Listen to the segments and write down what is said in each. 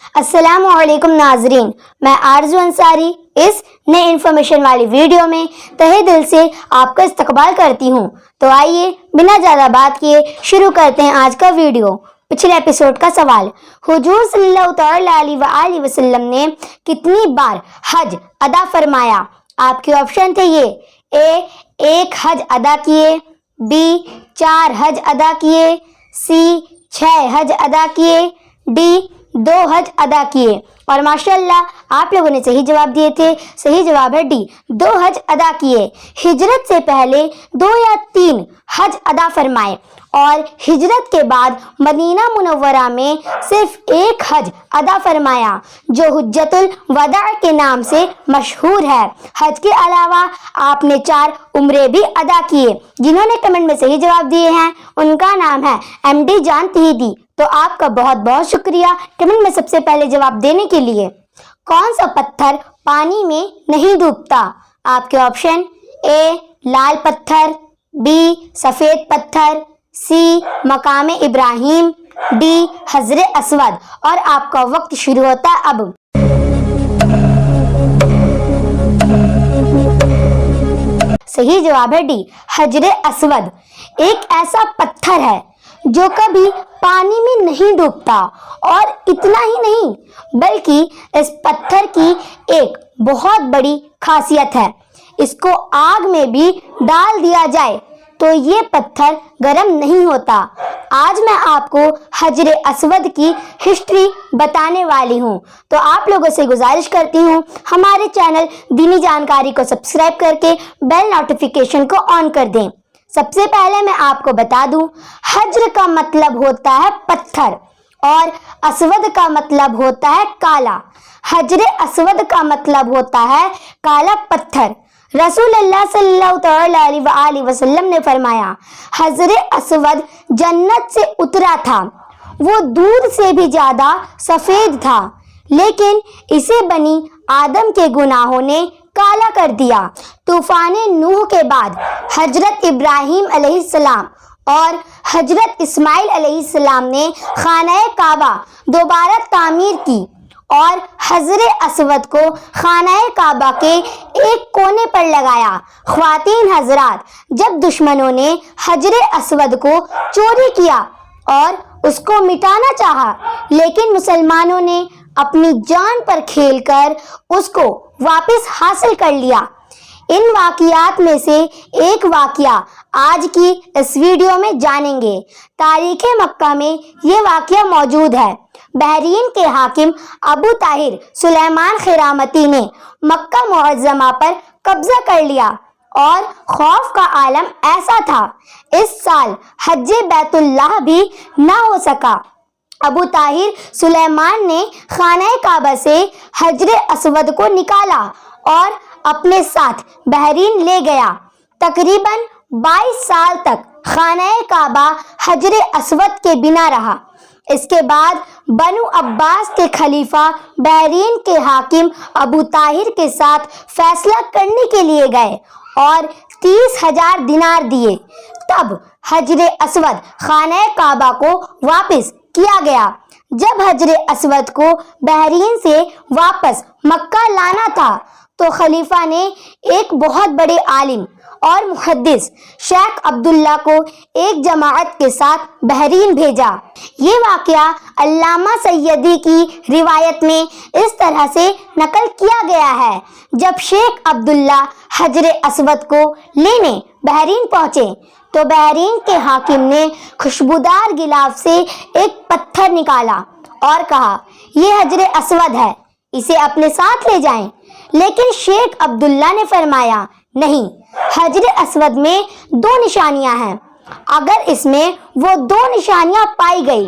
अस्सलाम वालेकुम नाजरीन, मैं आरज़ू अंसारी इस नए इन्फॉर्मेशन वाली वीडियो में तहे दिल से आपका इस्तकबाल करती हूँ। तो आइए बिना ज़्यादा बात किए शुरू करते हैं आज का वीडियो। पिछले एपिसोड का सवाल, हुजूर सल्लल्लाहु अलैहि वसल्लम ने कितनी बार हज अदा फरमाया? आपके ऑप्शन थे ये: ए 1 हज अदा किए, बी 4 हज अदा किए, सी 6 हज अदा किए, डी 2 हज अदा किए। और माशाल्लाह आप लोगों ने सही जवाब दिए थे। सही जवाब है डी, 2 हज अदा किए। हिजरत से पहले 2 या 3 हज अदा फरमाए और हिजरत के बाद मदीना मुनव्वरा में सिर्फ 1 हज अदा फरमाया, जो हुज्जतुल वदा के नाम से मशहूर है। हज के अलावा आपने 4 उम्रे भी अदा किए। जिन्होंने कमेंट में सही जवाब दिए हैं उनका नाम है MD जान तहीदी। तो आपका बहुत बहुत शुक्रिया कमेंट में सबसे पहले जवाब देने के लिए। कौन सा पत्थर पानी में नहीं डूबता? आपके ऑप्शन: ए लाल पत्थर, बी सफेद पत्थर, सी मकाम इब्राहिम, डी हजरे असवद। और आपका वक्त शुरू होता है अब। सही जवाब है डी, हजरे असवद। एक ऐसा पत्थर है जो कभी पानी में नहीं डूबता। और इतना ही नहीं बल्कि इस पत्थर की एक बहुत बड़ी खासियत है, इसको आग में भी डाल दिया जाए तो ये पत्थर गर्म नहीं होता। आज मैं आपको हजरे असवद की हिस्ट्री बताने वाली हूँ। तो आप लोगों से गुजारिश करती हूँ हमारे चैनल दीनी जानकारी को सब्सक्राइब करके बेल नोटिफिकेशन को ऑन कर दें। सबसे पहले मैं आपको बता दूं, हज्र का मतलब होता है पत्थर और असवद का मतलब होता है काला। हजरे असवद का मतलब होता है काला पत्थर। रसूलुल्लाह सल्लल्लाहु अलैहि वसल्लम ने फरमाया, हजरे असवद जन्नत से उतरा था। वो दूध से भी ज्यादा सफेद था, लेकिन इसे बनी आदम के गुनाहों ने काला कर दिया। तूफान नूह के बाद हजरत इब्राहिम अलैहिस्सलाम और हजरत इस्माइल अलैहिस्सलाम ने खाना काबा दोबारा तामीर की और हजरे असवद को खाना काबा के एक कोने पर लगाया। ख्वातीन हजरात, जब दुश्मनों ने हजरे असवद को चोरी किया और उसको मिटाना चाहा, लेकिन मुसलमानों ने अपनी जान पर खेलकर उसको वापस हासिल कर लिया। इन वाक़ियात में से एक वाक़या आज की इस वीडियो में जानेंगे। तारीख़ मक्का में ये वाक़या मौजूद है। बहरीन के हाकिम अबू ताहिर सुलेमान खिरामती ने मक्का मुअज़्ज़मा पर कब्जा कर लिया और खौफ का आलम ऐसा था, इस साल हज्जे बैतुल्लाह भी ना हो सका। अबू ताहिर सुलेमान ने खाना काबा से हजरे असवद को निकाला और अपने साथ बहरीन ले गया। तकरीबन 22 साल तक खाना काबा हजरे असवद के बिना रहा। इसके बाद बनु अब्बास के खलीफा बहरीन के हाकिम अबू ताहिर के साथ फैसला करने के लिए गए और 30,000 दिनार दिए। तब हजरे असवद खाना काबा को वापस किया गया। जब हजरे असवद को बहरीन से वापस मक्का लाना था तो खलीफा ने एक बहुत बड़े आलिम और मुहद्दिस शेख अब्दुल्ला को एक जमाअत के साथ बहरीन भेजा। ये वाक़या अल्लामा सैयदी की रिवायत में इस तरह से नकल किया गया है, जब शेख अब्दुल्ला हजरे असवद को लेने बहरीन पहुँचे तो बहरीन के हाकिम ने खुशबूदार गिलाफ से एक पत्थर निकाला और कहा, ये हजरे असवद है, इसे अपने साथ ले जाएं। लेकिन शेख अब्दुल्ला ने फरमाया, नहीं, हजरे असवद में 2 निशानियां हैं। अगर इसमें वो 2 निशानियां पाई गई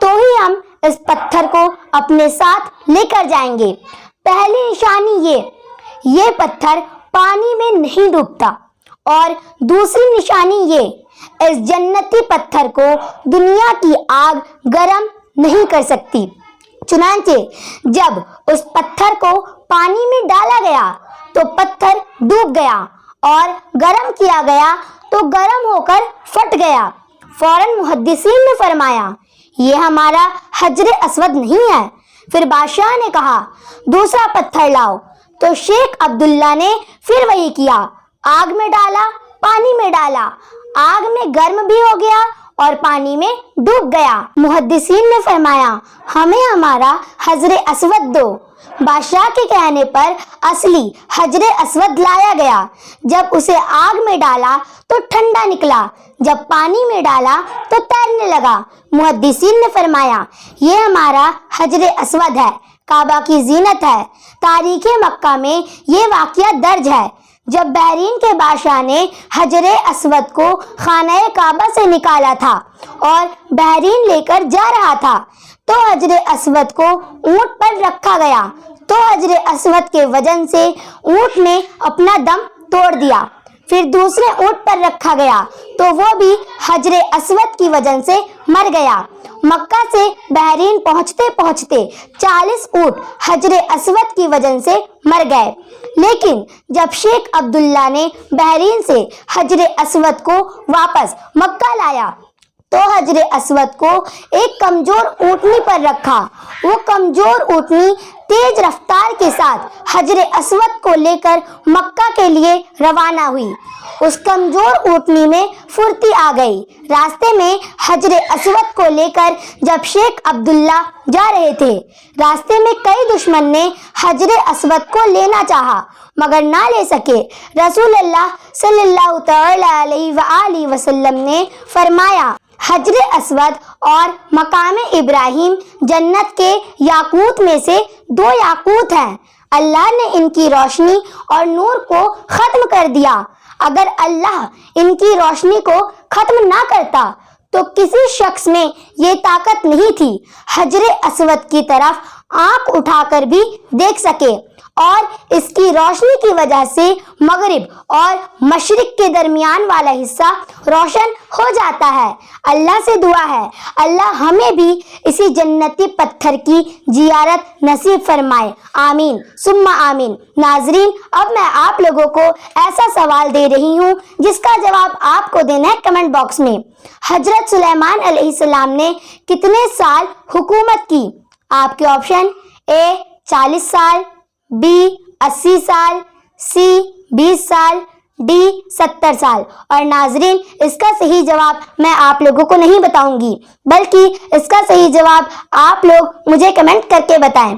तो ही हम इस पत्थर को अपने साथ लेकर जाएंगे। पहली निशानी ये पत्थर पानी में नहीं डूबता। और दूसरी निशानी ये, इस जन्नती पत्थर को दुनिया की आग गर्म नहीं कर सकती। चुनांचे जब उस पत्थर को पानी में डाला गया तो पत्थर डूब गया और गर्म किया गया तो गर्म होकर फट गया। फौरन मुहद्दिसीन ने फरमाया, ये हमारा हजरे असवद नहीं है। پھر بادشاہ نے کہا دوسرا پتھر لاؤ، تو شیخ عبداللہ نے پھر وہی کیا، آگ میں ڈالا، پانی میں ڈالا، آگ میں گرم بھی ہو گیا اور پانی میں ڈوب گیا۔ محدثین نے فرمایا ہمیں ہمارا حجر اسود دو۔ بادشاہ کے کہنے پر اصلی حجر اسود لایا گیا۔ جب اسے آگ میں ڈالا تو ٹھنڈا نکلا، جب پانی میں ڈالا تو تیرنے لگا۔ محدثین نے فرمایا یہ ہمارا حجر اسود ہے، کعبہ کی زینت ہے۔ تاریخ مکہ میں یہ واقعہ درج ہے۔ جب بحرین کے بادشاہ نے حجر اسود کو خانہ کعبہ سے نکالا تھا اور بحرین لے کر جا رہا تھا تو حجر اسود کو اونٹ پر رکھا گیا، تو حجر اسود کے وزن سے اونٹ نے اپنا دم توڑ دیا۔ پھر دوسرے اونٹ پر رکھا گیا تو وہ بھی حجر اسود کی وجہ سے مر گیا۔ مکہ سے بحرین پہنچتے پہنچتے 40 اونٹ حجر اسود کی وجہ سے مر گئے، لیکن جب شیخ عبداللہ نے بحرین سے حجر اسود کو واپس مکہ لایا تو حجر اسود کو ایک کمزور اونٹنی پر رکھا۔ وہ کمزور اونٹنی تیز رفتار کے ساتھ حجر اسود کو لے کر مکہ کے لیے روانہ ہوئی۔ اس کمزور اونٹنی میں پھرتی آ گئی۔ راستے میں حجر اسود کو لے کر جب شیخ عبداللہ جا رہے تھے، راستے میں کئی دشمن نے حجر اسود کو لینا چاہا مگر نہ لے سکے۔ رسول اللہ صلی اللہ تعالی علیہ وآلہ وسلم نے فرمایا حجر اسود اور مقام ابراہیم جنت کے یاقوت میں سے 2 یاقوت ہیں۔ اللہ نے ان کی روشنی اور نور کو ختم کر دیا۔ اگر اللہ ان کی روشنی کو ختم نہ کرتا تو کسی شخص میں یہ طاقت نہیں تھی حجر اسود کی طرف آنکھ اٹھا کر بھی دیکھ سکے، اور اس کی روشنی کی وجہ سے مغرب اور مشرق کے درمیان والا حصہ روشن ہو جاتا ہے۔ اللہ سے دعا ہے اللہ ہمیں بھی اسی جنتی پتھر کی زیارت نصیب فرمائے، آمین ثم آمین۔ ناظرین، اب میں آپ لوگوں کو ایسا سوال دے رہی ہوں جس کا جواب آپ کو دینا ہے کمنٹ باکس میں۔ حضرت سلیمان علیہ السلام نے کتنے سال حکومت کی؟ آپ کے آپشن اے 40 سال، بی 80 سال، سی 20 سال، ڈی 70 سال۔ اور ناظرین، اس کا صحیح جواب میں آپ لوگوں کو نہیں بتاؤں گی، بلکہ اس کا صحیح جواب آپ لوگ مجھے کمنٹ کر کے بتائیں۔